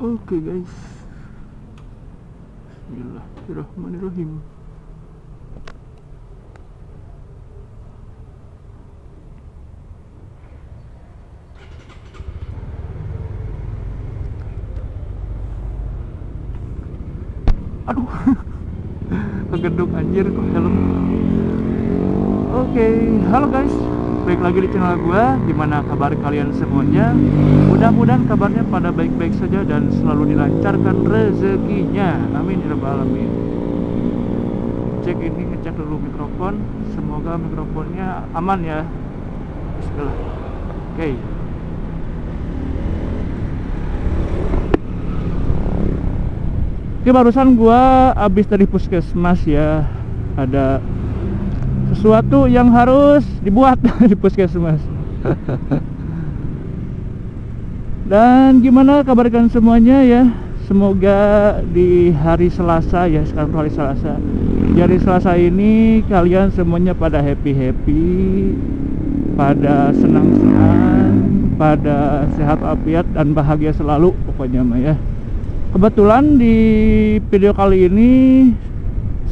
Oke guys, Bismillahirrahmanirrahim. Aduh, kegeduk anjir kok helm. Oke, halo guys, balik lagi di channel gua. Gimana kabar kalian semuanya? Mudah-mudahan kabarnya pada baik-baik saja dan selalu dilancarkan rezekinya. Amin ya rabbal alamin. Cek ini, ngecek dulu mikrofon. Semoga mikrofonnya aman ya. Bismillah. Oke. Oke, barusan gua abis dari puskesmas ya. Ada sesuatu yang harus dibuat di puskesmas. Dan gimana kabar kalian semuanya ya? Semoga di hari Selasa ya, sekarang hari Selasa. Di hari Selasa ini kalian semuanya pada happy-happy, pada senang-senang, pada sehat walafiat dan bahagia selalu pokoknya mah ya. Kebetulan di video kali ini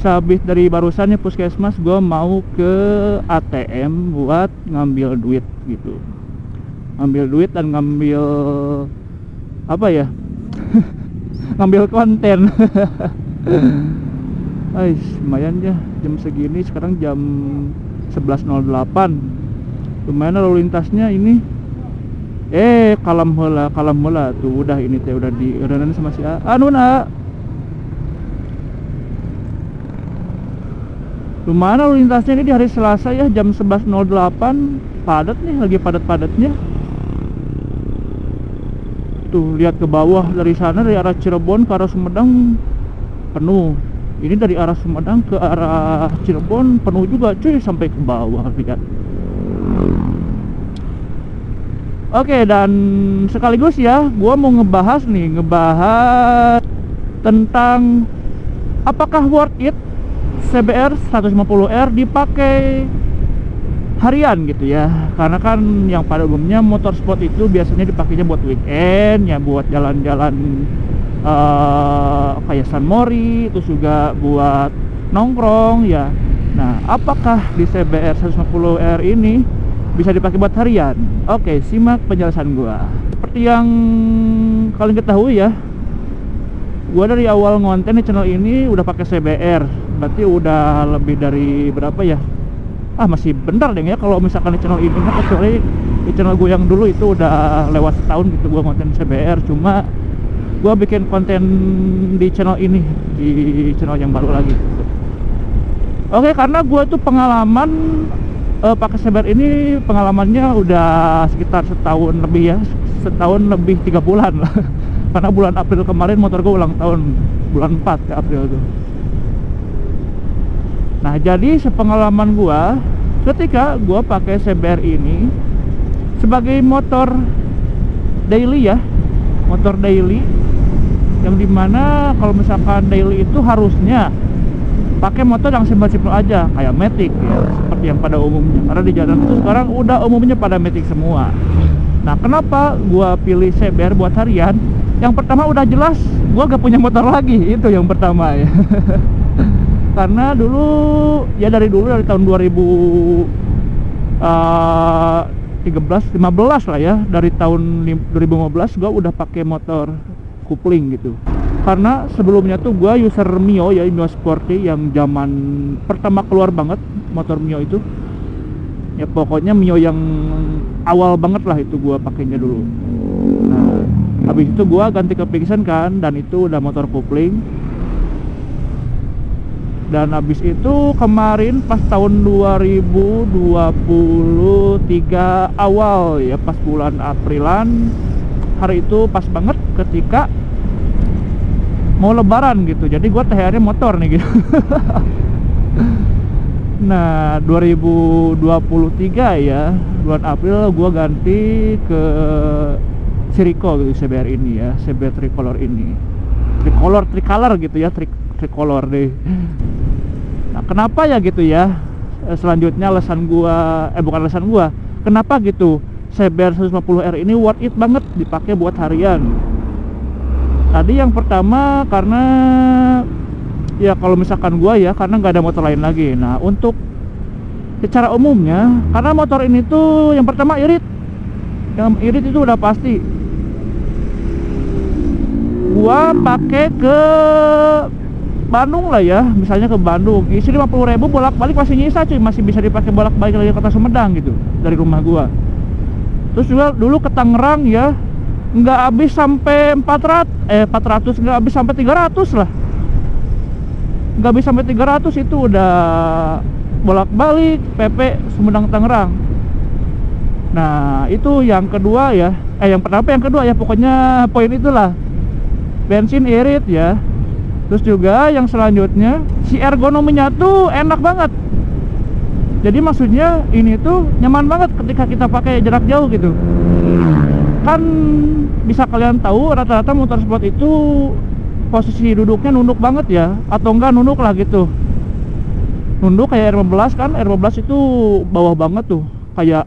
sehabis dari barusannya puskesmas, gue mau ke ATM buat ngambil duit gitu. Ngambil duit dan ngambil apa ya? Ngambil konten. Ais, lumayan ya jam segini, sekarang jam 11.08. Lumayan lalu lintasnya ini. Kalem heula tuh udah ini teh udah nanti sama si Anuna. Lumayan lalu lintasnya ini di hari Selasa ya, jam 11.08. Padat nih, lagi padat-padatnya. Tuh lihat ke bawah, dari sana dari arah Cirebon ke arah Sumedang penuh. Ini dari arah Sumedang ke arah Cirebon penuh juga cuy, sampai ke bawah lihat. Oke, dan sekaligus ya, gua mau ngebahas tentang apakah worth it CBR 150R dipakai harian gitu ya. Karena kan yang pada umumnya motor sport itu biasanya dipakainya buat weekend ya, buat jalan-jalan kayak San Mori, terus juga buat nongkrong ya. Nah, apakah di CBR 150R ini bisa dipakai buat harian? Oke, simak penjelasan gua. Seperti yang kalian ketahui ya, gua dari awal ngonten di channel ini udah pakai CBR. Berarti udah lebih dari berapa ya? Masih bentar deh ya kalau misalkan di channel ini, kecuali di channel gue yang dulu itu udah lewat setahun gitu gua ngonten CBR. Cuma gua bikin konten di channel ini, di channel yang baru lagi gitu. Oke, karena gua tuh pengalaman pakai CBR ini, pengalamannya udah sekitar setahun lebih ya, setahun lebih 3 bulan lah. Karena bulan April kemarin motor gue ulang tahun, bulan 4 ke April tuh. Nah, jadi sepengalaman gue ketika gue pakai CBR ini sebagai motor daily ya, motor daily, yang dimana kalau misalkan daily itu harusnya pakai motor yang simpel-simpel aja kayak Matic ya, seperti yang pada umumnya. Karena di jalan itu sekarang udah umumnya pada Matic semua. Nah, kenapa gua pilih CBR buat harian? Yang pertama udah jelas gua gak punya motor lagi, itu yang pertama ya. Karena dulu ya, dari tahun 2015 lah ya, dari tahun 2015 gua udah pakai motor kupling gitu. Karena sebelumnya tuh gua user Mio ya, Mio Sporty yang zaman pertama keluar banget motor Mio itu. Ya pokoknya Mio yang awal banget lah itu gua pakainya dulu. Nah, habis itu gua ganti ke Pixen kan, dan itu udah motor kupling. Dan habis itu kemarin pas tahun 2023 awal ya, pas bulan Aprilan, hari itu pas banget ketika mau lebaran gitu, jadi gue THR-nya motor nih gitu. Nah, 2023 ya, bulan April gue ganti ke Siriko gitu, CBR ini ya, CBR tricolor ini, tricolor gitu ya, tricolor deh. Nah, kenapa ya gitu ya? Selanjutnya alasan gua, bukan alasan gua, kenapa gitu CBR 150R ini worth it banget dipakai buat harian. Tadi yang pertama karena ya kalau misalkan gua ya, karena nggak ada motor lain lagi. Nah untuk secara umumnya, karena motor ini tuh yang pertama irit. Yang irit itu udah pasti. Gua pakai ke Bandung lah ya, misalnya ke Bandung, isi 50.000 bolak-balik masih nyisa cuy, masih bisa dipakai bolak-balik lagi ke Kota Sumedang gitu dari rumah gua. Terus juga dulu ke Tangerang ya, nggak habis sampai 400, nggak habis sampai 300 lah, nggak habis sampai 300 itu udah bolak-balik PP Sumedang Tangerang. Nah itu yang kedua ya, yang pertama yang kedua ya, pokoknya poin itulah, bensin irit ya. Terus juga yang selanjutnya, si ergonominya tuh enak banget. Jadi maksudnya ini tuh nyaman banget ketika kita pakai jarak jauh gitu. Kan bisa kalian tahu rata-rata motor sport itu posisi duduknya nunduk banget ya, atau enggak nunduk lah gitu. Nunduk kayak R15 kan, R15 itu bawah banget tuh, kayak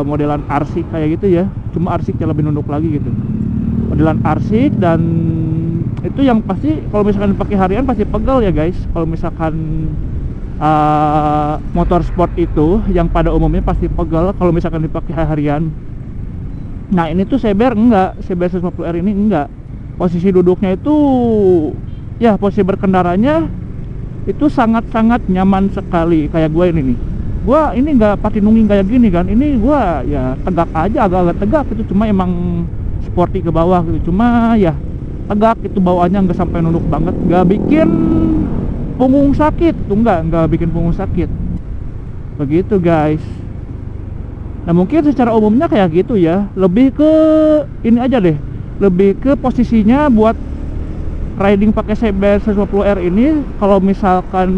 modelan RC kayak gitu ya. Cuma RC yang lebih nunduk lagi gitu. Modelan RC, dan itu yang pasti kalau misalkan dipakai harian pasti pegel ya guys. Kalau misalkan motor sport itu yang pada umumnya pasti pegel kalau misalkan dipakai harian. Nah ini tuh CBR enggak, CBR 150R ini enggak. Posisi duduknya itu ya, posisi berkendaranya itu sangat-sangat nyaman sekali. Kayak gue ini nih, gue ini nggak patinungin kayak gini kan, ini gue ya tegak aja, agak-agak tegak itu, cuma emang sporty ke bawah gitu, cuma ya tegak itu bawaannya, nggak sampai nunduk banget, nggak bikin punggung sakit tuh, nggak bikin punggung sakit begitu guys. Nah mungkin secara umumnya kayak gitu ya, lebih ke ini aja deh, lebih ke posisinya buat riding pakai CBR 150R ini. Kalau misalkan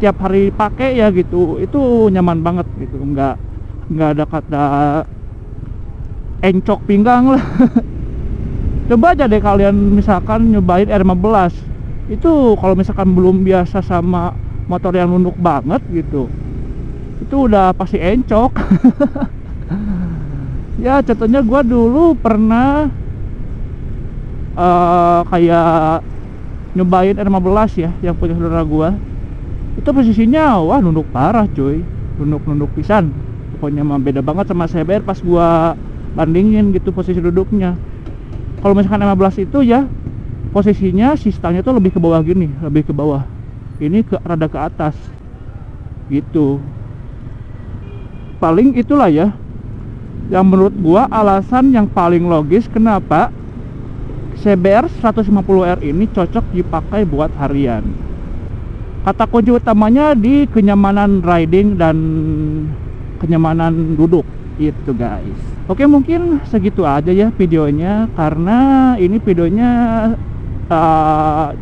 tiap hari pakai ya gitu, itu nyaman banget gitu, nggak ada kata encok pinggang lah. Coba aja deh kalian misalkan nyobain R15 itu, kalau misalkan belum biasa sama motor yang nunduk banget gitu, itu udah pasti encok. Ya contohnya gua dulu pernah kayak nyobain R15 ya, yang punya saudara gua. Itu posisinya wah nunduk parah cuy, nunduk pisan. Pokoknya mah beda banget sama CBR pas gua bandingin gitu posisi duduknya. Kalau misalkan 15 itu ya posisinya si stangnya tuh lebih ke bawah gini, lebih ke bawah. Ini rada ke atas gitu. Paling itulah ya yang menurut gua alasan yang paling logis kenapa CBR 150R ini cocok dipakai buat harian. Kata kunci utamanya di kenyamanan riding dan kenyamanan duduk itu guys. Oke, mungkin segitu aja ya videonya, karena ini videonya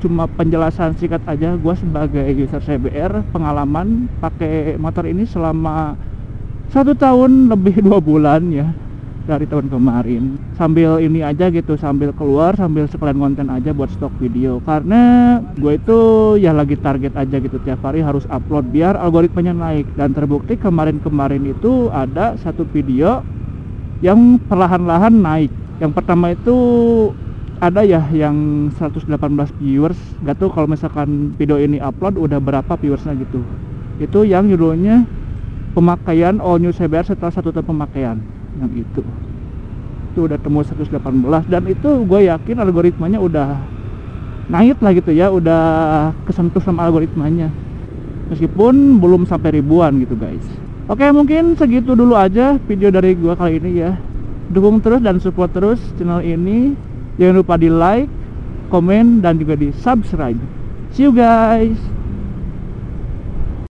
cuma penjelasan singkat aja. Gua sebagai user CBR, pengalaman pakai motor ini selama 1 tahun lebih 2 bulan ya, dari tahun kemarin. Sambil ini aja gitu, sambil keluar, sambil sekalian konten aja buat stok video. Karena gue itu ya lagi target aja gitu, tiap hari harus upload biar algoritmanya naik. Dan terbukti kemarin-kemarin itu ada satu video yang perlahan-lahan naik. Yang pertama itu ada ya yang 118 viewers. Gak tuh kalau misalkan video ini upload udah berapa viewersnya gitu. Itu yang judulnya pemakaian all new CBR setelah 1 tahun pemakaian. Yang itu udah temu 118, dan itu gue yakin algoritmanya udah naik lah gitu ya, udah kesentuh sama algoritmanya, meskipun belum sampai ribuan gitu guys. Oke, mungkin segitu dulu aja video dari gue kali ini ya. Dukung terus dan support terus channel ini, jangan lupa di like, komen, dan juga di subscribe. See you guys.